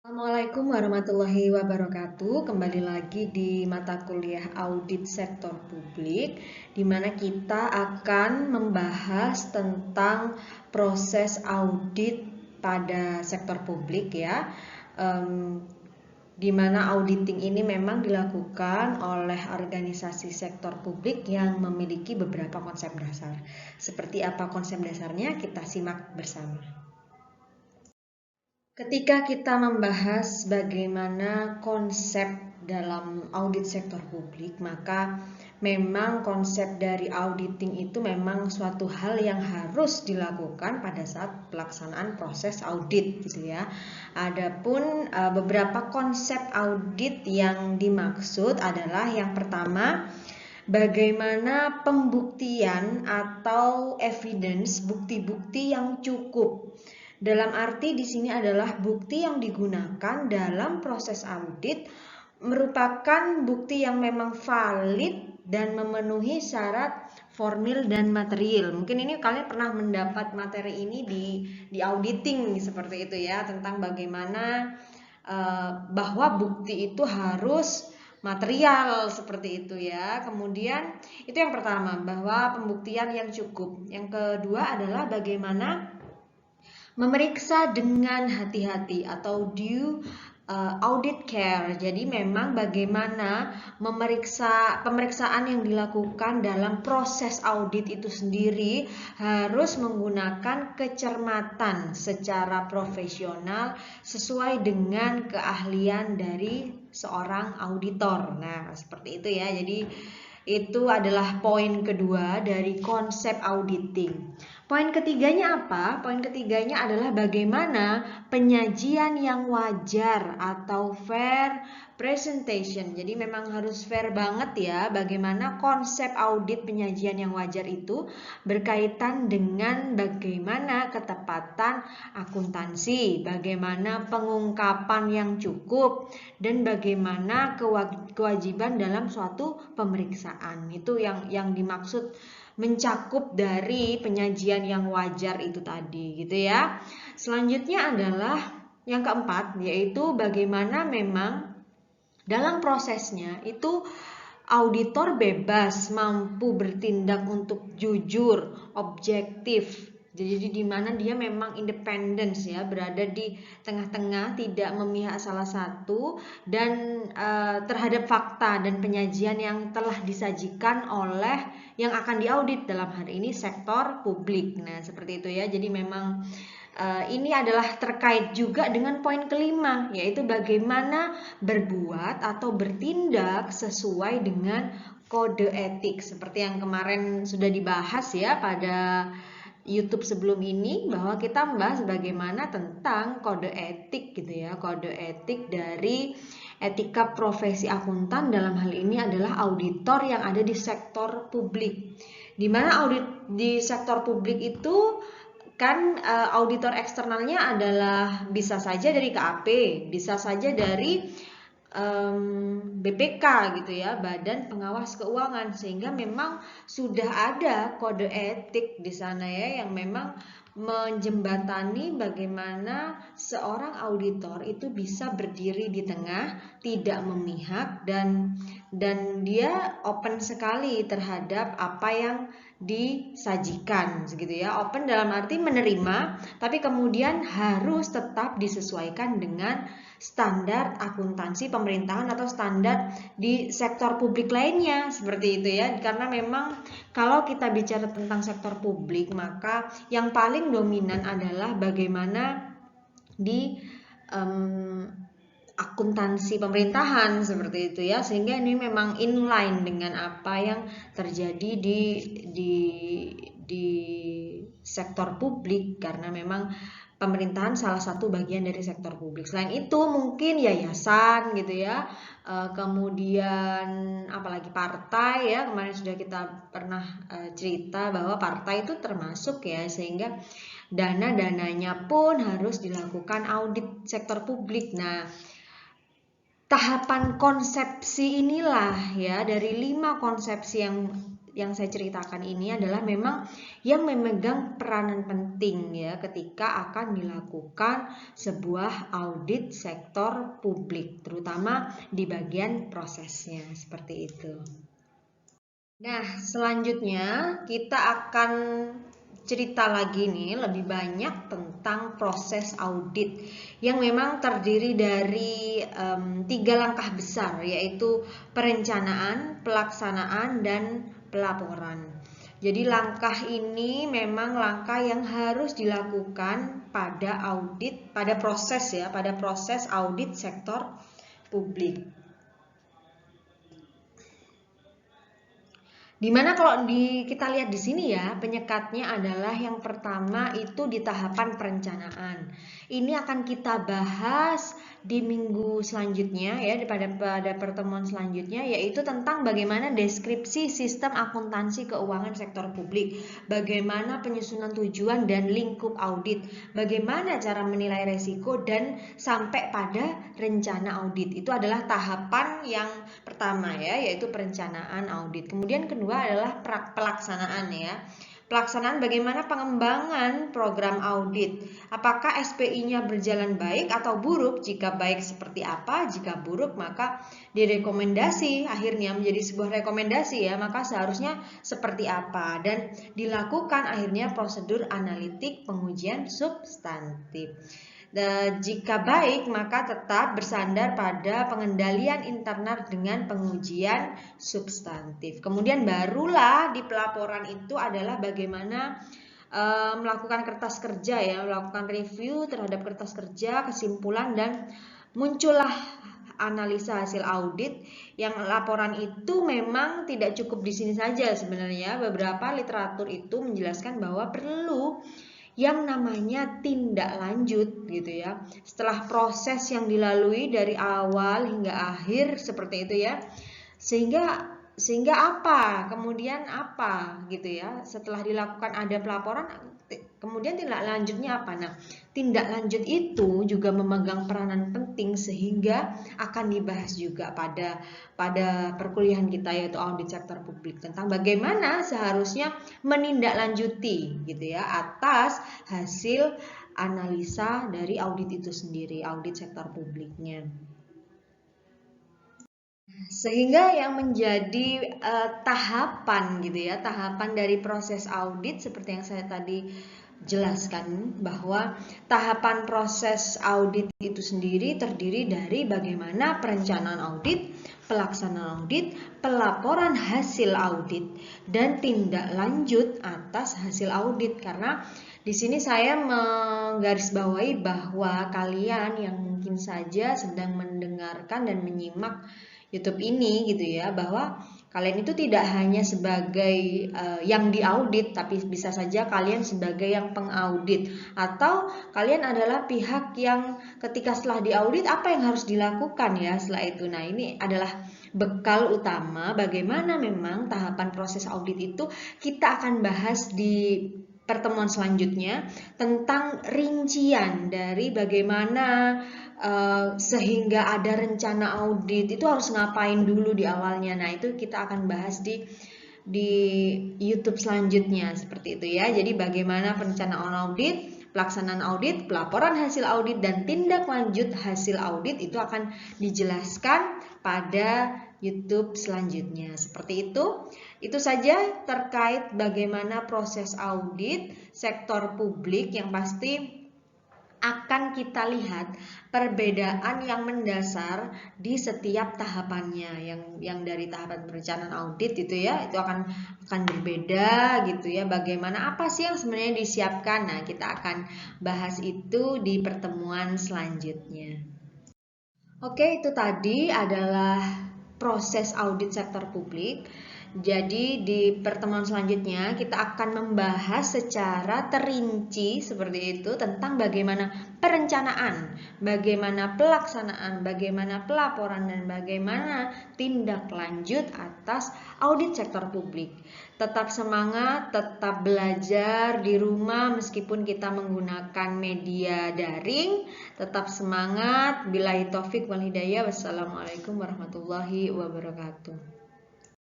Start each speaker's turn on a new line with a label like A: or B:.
A: Assalamualaikum warahmatullahi wabarakatuh. Kembali lagi di mata kuliah Audit Sektor Publik, di mana kita akan membahas tentang proses audit pada sektor publik ya. Di mana auditing ini memang dilakukan oleh organisasi sektor publik yang memiliki beberapa konsep dasar. Seperti apa konsep dasarnya? Kita simak bersama. Ketika kita membahas bagaimana konsep dalam audit sektor publik, maka memang konsep dari auditing itu memang suatu hal yang harus dilakukan pada saat pelaksanaan proses audit gitu ya. Adapun beberapa konsep audit yang dimaksud adalah yang pertama, bagaimana pembuktian atau evidence, bukti-bukti yang cukup. Dalam arti di sini adalah bukti yang digunakan dalam proses audit merupakan bukti yang memang valid dan memenuhi syarat formil dan material. Mungkin ini kalian pernah mendapat materi ini di auditing seperti itu ya, tentang bagaimana bahwa bukti itu harus material seperti itu ya. Kemudian itu yang pertama, bahwa pembuktian yang cukup. Yang kedua adalah bagaimana memeriksa dengan hati-hati atau due audit care. Jadi memang bagaimana pemeriksaan yang dilakukan dalam proses audit itu sendiri harus menggunakan kecermatan secara profesional sesuai dengan keahlian dari seorang auditor. Nah, seperti itu ya. Jadi itu adalah poin kedua dari konsep auditing. Poin ketiganya apa? Poin ketiganya adalah bagaimana penyajian yang wajar atau fair presentation. Jadi memang harus fair banget ya, bagaimana konsep audit penyajian yang wajar itu berkaitan dengan bagaimana ketepatan akuntansi, bagaimana pengungkapan yang cukup, dan bagaimana kewajiban dalam suatu pemeriksaan. Itu yang dimaksud mencakup dari penyajian yang wajar itu tadi gitu ya. Selanjutnya adalah yang keempat, yaitu bagaimana memang dalam prosesnya itu auditor bebas mampu bertindak untuk jujur, objektif. Jadi di mana dia memang independen ya, berada di tengah-tengah, tidak memihak salah satu, dan terhadap fakta dan penyajian yang telah disajikan oleh yang akan diaudit, dalam hal ini sektor publik. Nah, seperti itu ya. Jadi memang ini adalah terkait juga dengan poin kelima, yaitu bagaimana berbuat atau bertindak sesuai dengan kode etik, seperti yang kemarin sudah dibahas ya pada YouTube sebelum ini, bahwa kita membahas bagaimana tentang kode etik gitu ya, kode etik dari etika profesi akuntan, dalam hal ini adalah auditor yang ada di sektor publik. Di mana audit di sektor publik itu kan auditor eksternalnya adalah bisa saja dari KAP, bisa saja dari BPK gitu ya, Badan Pengawas Keuangan, sehingga memang sudah ada kode etik di sana ya, yang memang menjembatani bagaimana seorang auditor itu bisa berdiri di tengah, tidak memihak, dan dia open sekali terhadap apa yang disajikan gitu ya. Open dalam arti menerima, tapi kemudian harus tetap disesuaikan dengan standar akuntansi pemerintahan atau standar di sektor publik lainnya, seperti itu ya. Karena memang kalau kita bicara tentang sektor publik, maka yang paling dominan adalah bagaimana di akuntansi pemerintahan, seperti itu ya, sehingga ini memang inline dengan apa yang terjadi di sektor publik, karena memang pemerintahan salah satu bagian dari sektor publik. Selain itu mungkin yayasan gitu ya, kemudian apalagi partai ya, kemarin sudah kita pernah cerita bahwa partai itu termasuk ya, sehingga dana-dananya pun harus dilakukan audit sektor publik. Nah, tahapan konsepsi inilah ya, dari 5 konsepsi yang yang saya ceritakan ini adalah memang yang memegang peranan penting ya ketika akan dilakukan sebuah audit sektor publik, terutama di bagian prosesnya seperti itu. Nah, selanjutnya kita akan cerita lagi nih lebih banyak tentang proses audit yang memang terdiri dari 3 langkah besar, yaitu perencanaan, pelaksanaan, dan pelaporan. Jadi langkah ini memang langkah yang harus dilakukan pada audit, pada proses audit sektor publik. Dimana kalau kita lihat di sini ya, penyekatnya adalah yang pertama itu di tahapan perencanaan. Ini akan kita bahas di minggu selanjutnya ya, pada pertemuan selanjutnya, yaitu tentang bagaimana deskripsi sistem akuntansi keuangan sektor publik, bagaimana penyusunan tujuan dan lingkup audit, bagaimana cara menilai resiko dan sampai pada rencana audit. Itu adalah tahapan yang pertama ya, yaitu perencanaan audit. Kemudian kedua adalah pelaksanaan ya. Pelaksanaan bagaimana pengembangan program audit. Apakah SPI-nya berjalan baik atau buruk? Jika baik seperti apa? Jika buruk maka direkomendasi akhirnya menjadi sebuah rekomendasi ya, maka seharusnya seperti apa, dan dilakukan akhirnya prosedur analitik pengujian substantif. Jika baik maka tetap bersandar pada pengendalian internal dengan pengujian substantif. Kemudian barulah di pelaporan itu adalah bagaimana melakukan kertas kerja ya, melakukan review terhadap kertas kerja, kesimpulan, dan muncullah analisa hasil audit. Yang laporan itu memang tidak cukup di sini saja sebenarnya. Beberapa literatur itu menjelaskan bahwa perlu yang namanya tindak lanjut gitu ya. Setelah proses yang dilalui dari awal hingga akhir seperti itu ya. Sehingga apa? Kemudian apa gitu ya. Setelah dilakukan ada pelaporan, kemudian tindak lanjutnya apa? Nah, tindak lanjut itu juga memegang peranan penting sehingga akan dibahas juga pada perkuliahan kita, yaitu audit sektor publik, tentang bagaimana seharusnya menindaklanjuti gitu ya atas hasil analisa dari audit itu sendiri, audit sektor publiknya. Sehingga yang menjadi tahapan gitu ya, tahapan dari proses audit seperti yang saya tadi jelaskan, bahwa tahapan proses audit itu sendiri terdiri dari bagaimana perencanaan audit, pelaksanaan audit, pelaporan hasil audit, dan tindak lanjut atas hasil audit. Karena di sini saya menggarisbawahi bahwa kalian yang mungkin saja sedang mendengarkan dan menyimak YouTube ini gitu ya, bahwa kalian itu tidak hanya sebagai yang diaudit, tapi bisa saja kalian sebagai yang pengaudit, atau kalian adalah pihak yang ketika setelah diaudit apa yang harus dilakukan ya setelah itu. Nah, ini adalah bekal utama bagaimana memang tahapan proses audit itu kita akan bahas di pertemuan selanjutnya, tentang rincian dari bagaimana sehingga ada rencana audit itu harus ngapain dulu di awalnya. Nah, itu kita akan bahas di YouTube selanjutnya seperti itu ya. Jadi bagaimana perencanaan audit, pelaksanaan audit, pelaporan hasil audit, dan tindak lanjut hasil audit itu akan dijelaskan pada YouTube selanjutnya. Seperti itu. Itu saja terkait bagaimana proses audit sektor publik, yang pasti akan kita lihat perbedaan yang mendasar di setiap tahapannya. Yang dari tahapan perencanaan audit itu ya, itu akan berbeda gitu ya. Bagaimana, apa sih yang sebenarnya disiapkan? Nah, kita akan bahas itu di pertemuan selanjutnya. Oke, itu tadi adalah proses audit sektor publik. Jadi di pertemuan selanjutnya kita akan membahas secara terinci seperti itu tentang bagaimana perencanaan, bagaimana pelaksanaan, bagaimana pelaporan, dan bagaimana tindak lanjut atas audit sektor publik. Tetap semangat, tetap belajar di rumah meskipun kita menggunakan media daring. Tetap semangat. Billahi taufik wal hidayah. Wassalamualaikum warahmatullahi wabarakatuh.